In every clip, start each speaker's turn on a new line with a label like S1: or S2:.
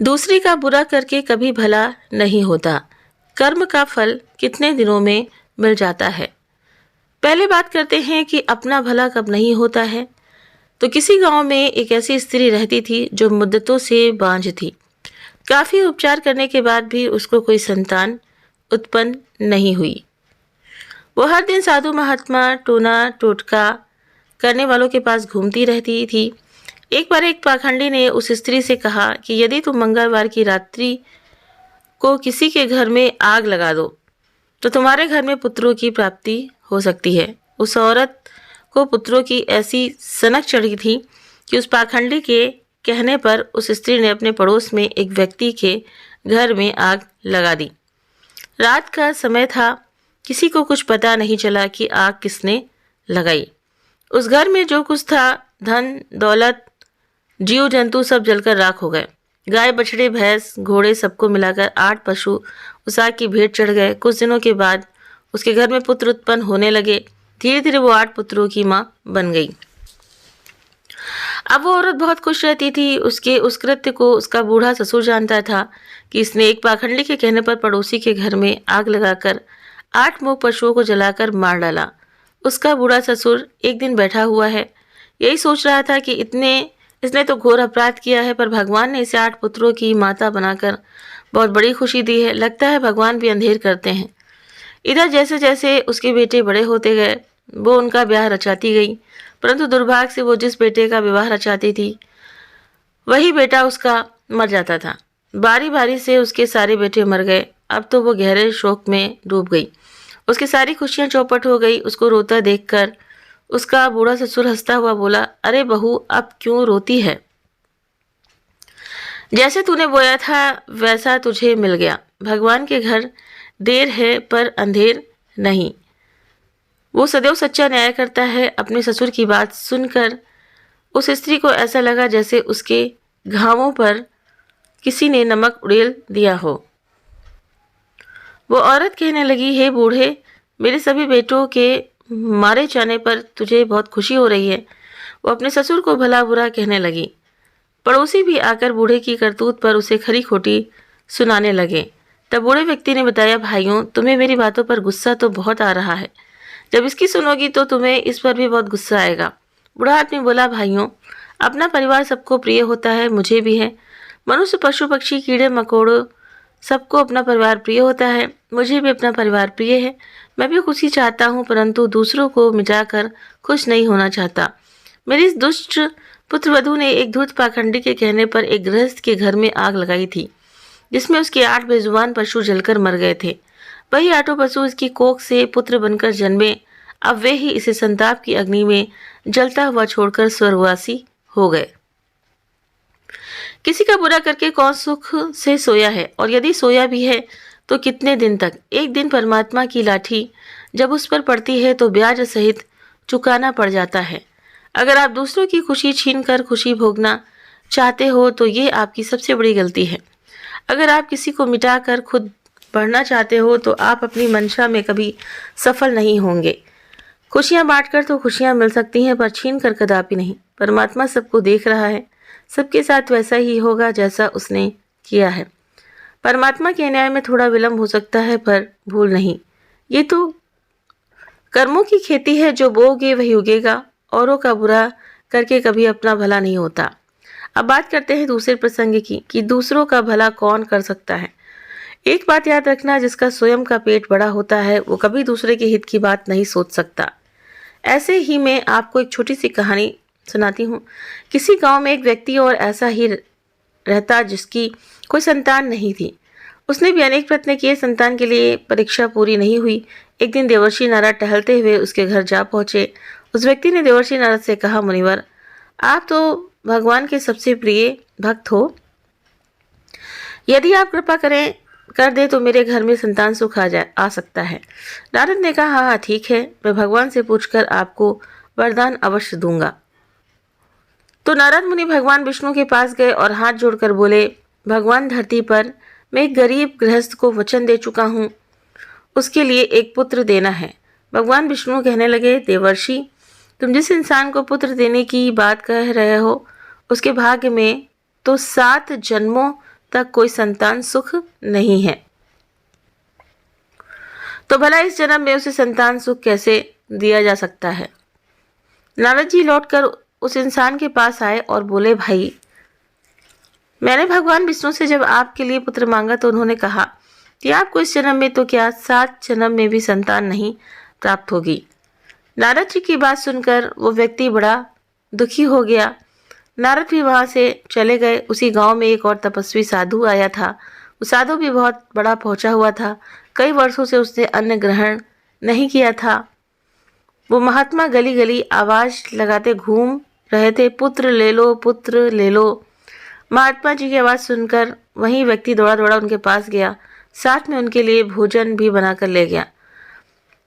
S1: दूसरे का बुरा करके कभी भला नहीं होता। कर्म का फल कितने दिनों में मिल जाता है। पहले बात करते हैं कि अपना भला कब नहीं होता है। तो किसी गांव में एक ऐसी स्त्री रहती थी जो मुद्दतों से बांझ थी। काफी उपचार करने के बाद भी उसको कोई संतान उत्पन्न नहीं हुई। वो हर दिन साधु महात्मा टोना टोटका करने वालों के पास घूमती रहती थी। एक बार एक पाखंडी ने उस स्त्री से कहा कि यदि तुम मंगलवार की रात्रि को किसी के घर में आग लगा दो तो तुम्हारे घर में पुत्रों की प्राप्ति हो सकती है। उस औरत को पुत्रों की ऐसी सनक चढ़ी थी कि उस पाखंडी के कहने पर उस स्त्री ने अपने पड़ोस में एक व्यक्ति के घर में आग लगा दी। रात का समय था, किसी को कुछ पता नहीं चला कि आग किसने लगाई। उस घर में जो कुछ था, धन दौलत जीव जंतु सब जलकर राख हो गए। गाय बछड़े भैंस घोड़े सबको मिलाकर 8 पशु उस आग की भेंट चढ़ गए। कुछ दिनों के बाद उसके घर में पुत्र उत्पन्न होने लगे। धीरे धीरे वो 8 पुत्रों की माँ बन गई। अब वो औरत बहुत खुश रहती थी। उसके उस कृत्य को उसका बूढ़ा ससुर जानता था कि इसने एक पाखंडी के कहने पर पड़ोसी के घर में आग लगाकर 8 मूक पशुओं को जलाकर मार डाला। उसका बूढ़ा ससुर एक दिन बैठा हुआ है, यही सोच रहा था कि इसने तो घोर अपराध किया है, पर भगवान ने इसे 8 पुत्रों की माता बनाकर बहुत बड़ी खुशी दी है। लगता है भगवान भी अंधेर करते हैं। इधर जैसे जैसे उसके बेटे बड़े होते गए, वो उनका ब्याह रचाती गई, परंतु दुर्भाग्य से वो जिस बेटे का विवाह रचाती थी वही बेटा उसका मर जाता था। बारी बारी से उसके सारे बेटे मर गए। अब तो वो गहरे शोक में डूब गई। उसकी सारी खुशियां चौपट हो गई। उसको रोता देखकर उसका बूढ़ा ससुर हंसता हुआ बोला, अरे बहू, अब क्यों रोती है? जैसे तूने बोया था वैसा तुझे मिल गया। भगवान के घर देर है पर अंधेर नहीं। वो सदैव सच्चा न्याय करता है। अपने ससुर की बात सुनकर उस स्त्री को ऐसा लगा जैसे उसके घावों पर किसी ने नमक उड़ेल दिया हो। वो औरत कहने लगी, हे बूढ़े, मेरे सभी बेटों के मारे जाने पर तुझे बहुत खुशी हो रही है। वो अपने ससुर को भला बुरा कहने लगी। पड़ोसी भी आकर बूढ़े की करतूत पर उसे खरी खोटी सुनाने लगे। तब बूढ़े व्यक्ति ने बताया, भाइयों, तुम्हें मेरी बातों पर गुस्सा तो बहुत आ रहा है। जब इसकी सुनोगी तो तुम्हें इस पर भी बहुत गुस्सा आएगा। बूढ़ा आदमी बोला, भाइयों, अपना परिवार सबको प्रिय होता है, मुझे भी है। मनुष्य पशु पक्षी कीड़े मकोड़ों सबको अपना परिवार प्रिय होता है, मुझे भी अपना परिवार प्रिय है। मैं भी खुशी चाहता हूँ, परंतु दूसरों को मिटाकर खुश नहीं होना चाहता। मेरी इस दुष्ट पुत्रवधू ने एक धूर्त पाखंडी के कहने पर एक गृहस्थ के घर में आग लगाई थी, जिसमें उसके 8 बेजुबान पशु जलकर मर गए थे। वही 8 पशु इसकी कोख से पुत्र बनकर जन्मे। अब वे ही इसे संताप की अग्नि में जलता हुआ छोड़कर स्वर्गवासी हो गए। किसी का बुरा करके कौन सुख से सोया है, और यदि सोया भी है तो कितने दिन तक? एक दिन परमात्मा की लाठी जब उस पर पड़ती है तो ब्याज सहित चुकाना पड़ जाता है। अगर आप दूसरों की खुशी छीनकर खुशी भोगना चाहते हो तो ये आपकी सबसे बड़ी गलती है। अगर आप किसी को मिटाकर खुद बढ़ना चाहते हो तो आप अपनी मंशा में कभी सफल नहीं होंगे। खुशियां बांटकर तो खुशियां मिल सकती हैं, पर छीन कर कदापि नहीं। परमात्मा सबको देख रहा है, सबके साथ वैसा ही होगा जैसा उसने किया है। परमात्मा के न्याय में थोड़ा विलंब हो सकता है, पर भूल नहीं। ये तो कर्मों की खेती है, जो बोओगे वही उगेगा। औरों का बुरा करके कभी अपना भला नहीं होता। अब बात करते हैं दूसरे प्रसंग की कि दूसरों का भला कौन कर सकता है। एक बात याद रखना, जिसका स्वयं का पेट बड़ा होता है वो कभी दूसरे के हित की बात नहीं सोच सकता। ऐसे ही मैं आपको एक छोटी सी कहानी सुनाती हूँ। किसी गांव में एक व्यक्ति और ऐसा ही रहता जिसकी कोई संतान नहीं थी। उसने भी अनेक प्रयत्न किए, संतान के लिए परीक्षा पूरी नहीं हुई। एक दिन देवर्षि नारद टहलते हुए उसके घर जा पहुंचे। उस व्यक्ति ने देवर्षि नारद से कहा, मुनिवर, आप तो भगवान के सबसे प्रिय भक्त हो। यदि आप कृपा कर दे तो मेरे घर में संतान सुख आ सकता है। नारद ने कहा, हाँ ठीक है, मैं भगवान से पूछकर आपको वरदान अवश्य दूंगा। तो नारद मुनि भगवान विष्णु के पास गए और हाथ जोड़कर बोले, भगवान, धरती पर मैं एक गरीब गृहस्थ को वचन दे चुका हूँ, उसके लिए एक पुत्र देना है। भगवान विष्णु कहने लगे, देवर्षि, तुम जिस इंसान को पुत्र देने की बात कह रहे हो उसके भाग्य में तो 7 जन्मों तक कोई संतान सुख नहीं है, तो भला इस जन्म में उसे संतान सुख कैसे दिया जा सकता है। नारद जी लौटकर उस इंसान के पास आए और बोले, भाई, मैंने भगवान विष्णु से जब आपके लिए पुत्र मांगा तो उन्होंने कहा कि आपको इस जन्म में तो क्या 7 जन्म में भी संतान नहीं प्राप्त होगी। नारद जी की बात सुनकर वो व्यक्ति बड़ा दुखी हो गया। नारद भी वहां से चले गए। उसी गांव में एक और तपस्वी साधु आया था। वो साधु भी बहुत बड़ा पहुंचा हुआ था। कई वर्षों से उसने अन्न ग्रहण नहीं किया था। वो महात्मा गली गली आवाज लगाते घूम रहे थे, पुत्र ले लो, पुत्र ले लो। महात्मा जी की आवाज़ सुनकर वही व्यक्ति दौड़ा दौड़ा उनके पास गया, साथ में उनके लिए भोजन भी बनाकर ले गया।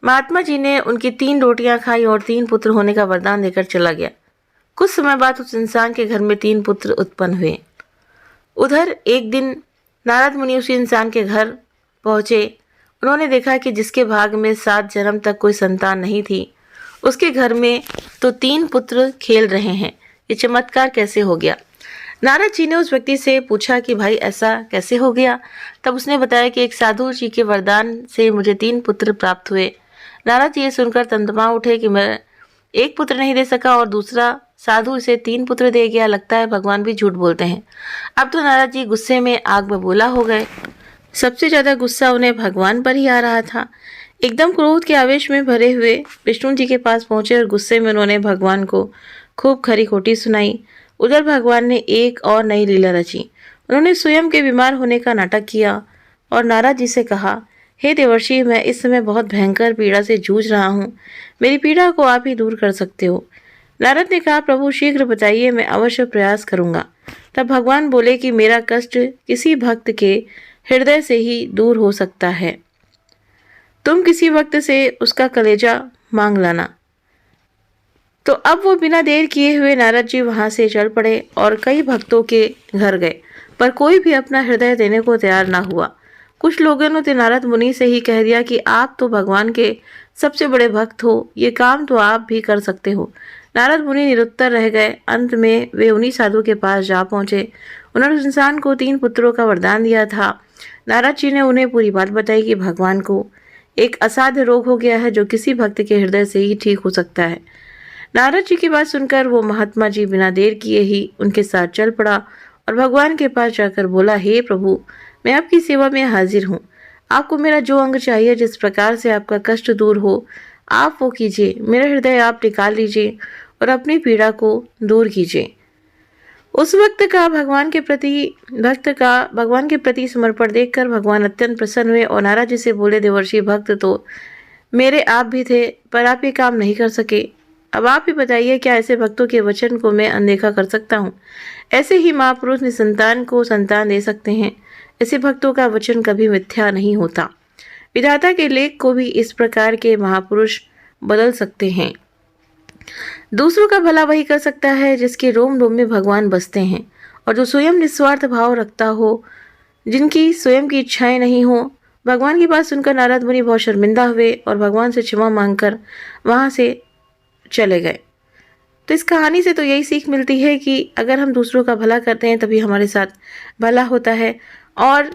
S1: महात्मा जी ने उनकी 3 रोटियां खाई और 3 पुत्र होने का वरदान देकर चला गया। कुछ समय बाद उस इंसान के घर में 3 पुत्र उत्पन्न हुए। उधर एक दिन नारद मुनि उसी इंसान के घर पहुंचे। उन्होंने देखा कि जिसके भाग में 7 जन्म तक कोई संतान नहीं थी, उसके घर में तो 3 पुत्र खेल रहे हैं। ये चमत्कार कैसे हो गया? नारद जी ने उस व्यक्ति से पूछा कि भाई ऐसा कैसे हो गया? तब उसने बताया कि एक साधु जी के वरदान से मुझे 3 पुत्र प्राप्त हुए। नारद जी ये सुनकर तंतमा उठे कि मैं एक पुत्र नहीं दे सका और दूसरा साधु इसे 3 पुत्र दे गया। लगता है भगवान भी झूठ बोलते हैं। अब तो नारद जी गुस्से में आग बबूला हो गए। सबसे ज्यादा गुस्सा उन्हें भगवान पर ही आ रहा था। एकदम क्रोध के आवेश में भरे हुए विष्णु जी के पास पहुंचे और गुस्से में उन्होंने भगवान को खूब खरी खोटी सुनाई। उधर भगवान ने एक और नई लीला रची। उन्होंने स्वयं के बीमार होने का नाटक किया और नारद जी से कहा, हे देवर्षि, मैं इस समय बहुत भयंकर पीड़ा से जूझ रहा हूँ। मेरी पीड़ा को आप ही दूर कर सकते हो। नारद ने कहा, प्रभु शीघ्र बताइए, मैं अवश्य प्रयास करूंगा। तब भगवान बोले कि मेरा कष्ट किसी भक्त के हृदय से ही दूर हो सकता है। तुम किसी भक्त से उसका कलेजा मांग लाना। तो अब वो बिना देर किए हुए नारद जी वहां से चल पड़े और कई भक्तों के घर गए, पर कोई भी अपना हृदय देने को तैयार ना हुआ। कुछ लोगों ने तो नारद मुनि से ही कह दिया कि आप तो भगवान के सबसे बड़े भक्त हो, ये काम तो आप भी कर सकते हो। नारद मुनि निरुत्तर रह गए। अंत में वे उन्हीं साधु के पास जा पहुंचे। उन्होंने उस इंसान को 3 पुत्रों का वरदान दिया था। नारद जी ने उन्हें पूरी बात बताई कि भगवान को एक असाध्य रोग हो गया है जो किसी भक्त के हृदय से ही ठीक हो सकता है। नारद जी की बात सुनकर वो महात्मा जी बिना देर किए ही उनके साथ चल पड़ा और भगवान के पास जाकर बोला, हे प्रभु, मैं आपकी सेवा में हाजिर हूँ। आपको मेरा जो अंग चाहिए, जिस प्रकार से आपका कष्ट दूर हो, आप वो कीजिए। मेरा हृदय आप निकाल लीजिए और अपनी पीड़ा को दूर कीजिए। उस वक्त का भगवान के प्रति समर्पण देखकर भगवान अत्यंत प्रसन्न हुए और नारद जी से बोले, देवर्षि, भक्त तो मेरे आप भी थे, पर आप ये काम नहीं कर सके। अब आप ही बताइए, क्या ऐसे भक्तों के वचन को मैं अनदेखा कर सकता हूँ? ऐसे ही महापुरुष निसंतान को संतान दे सकते हैं। ऐसे भक्तों का वचन कभी मिथ्या नहीं होता। विधाता के लेख को भी इस प्रकार के महापुरुष बदल सकते हैं। दूसरों का भला वही कर सकता है जिसके रोम रोम में भगवान बसते हैं और जो स्वयं निस्वार्थ भाव रखता हो, जिनकी स्वयं की इच्छाएं नहीं हो। भगवान की बात सुनकर नारद मुनि बहुत शर्मिंदा हुए और भगवान से क्षमा मांगकर वहां से चले गए। तो इस कहानी से तो यही सीख मिलती है कि अगर हम दूसरों का भला करते हैं तभी हमारे साथ भला होता है। और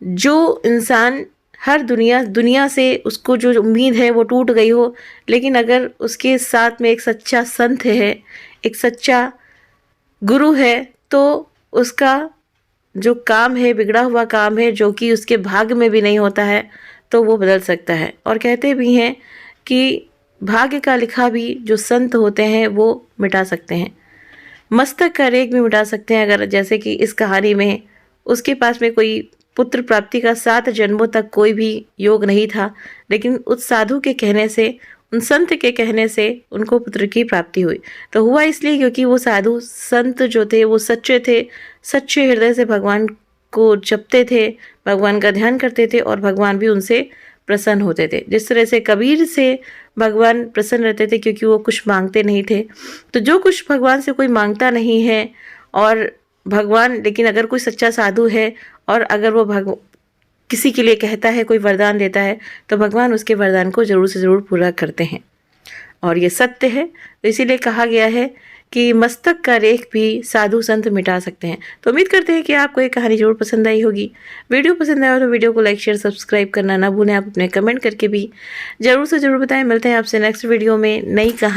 S1: जो इंसान हर दुनिया से उसको जो उम्मीद है वो टूट गई हो, लेकिन अगर उसके साथ में एक सच्चा संत है, एक सच्चा गुरु है, तो उसका जो काम है, बिगड़ा हुआ काम है, जो कि उसके भाग्य में भी नहीं होता है, तो वो बदल सकता है। और कहते भी हैं कि भाग्य का लिखा भी जो संत होते हैं वो मिटा सकते हैं, मस्तक का रेख भी मिटा सकते हैं। अगर जैसे कि इस कहानी में उसके पास में कोई पुत्र प्राप्ति का 7 जन्मों तक कोई भी योग नहीं था, लेकिन उस साधु के कहने से, उन संत के कहने से उनको पुत्र की प्राप्ति हुई। तो हुआ इसलिए क्योंकि वो साधु संत जो थे वो सच्चे थे, सच्चे हृदय से भगवान को जपते थे, भगवान का ध्यान करते थे और भगवान भी उनसे प्रसन्न होते थे। जिस तरह से कबीर से भगवान प्रसन्न रहते थे क्योंकि वो कुछ मांगते नहीं थे। तो जो कुछ भगवान से कोई मांगता नहीं है और भगवान, लेकिन अगर कोई सच्चा साधु है और अगर वो किसी के लिए कहता है, कोई वरदान देता है, तो भगवान उसके वरदान को जरूर से ज़रूर पूरा करते हैं। और ये सत्य है। तो इसीलिए कहा गया है कि मस्तक का रेख भी साधु संत मिटा सकते हैं। तो उम्मीद करते हैं कि आपको ये कहानी जरूर पसंद आई होगी। वीडियो पसंद आया हो तो वीडियो को लाइक शेयर सब्सक्राइब करना ना भूलें। आप अपने कमेंट करके भी जरूर से जरूर बताएं। मिलते हैं आपसे नेक्स्ट वीडियो में नई कहानी।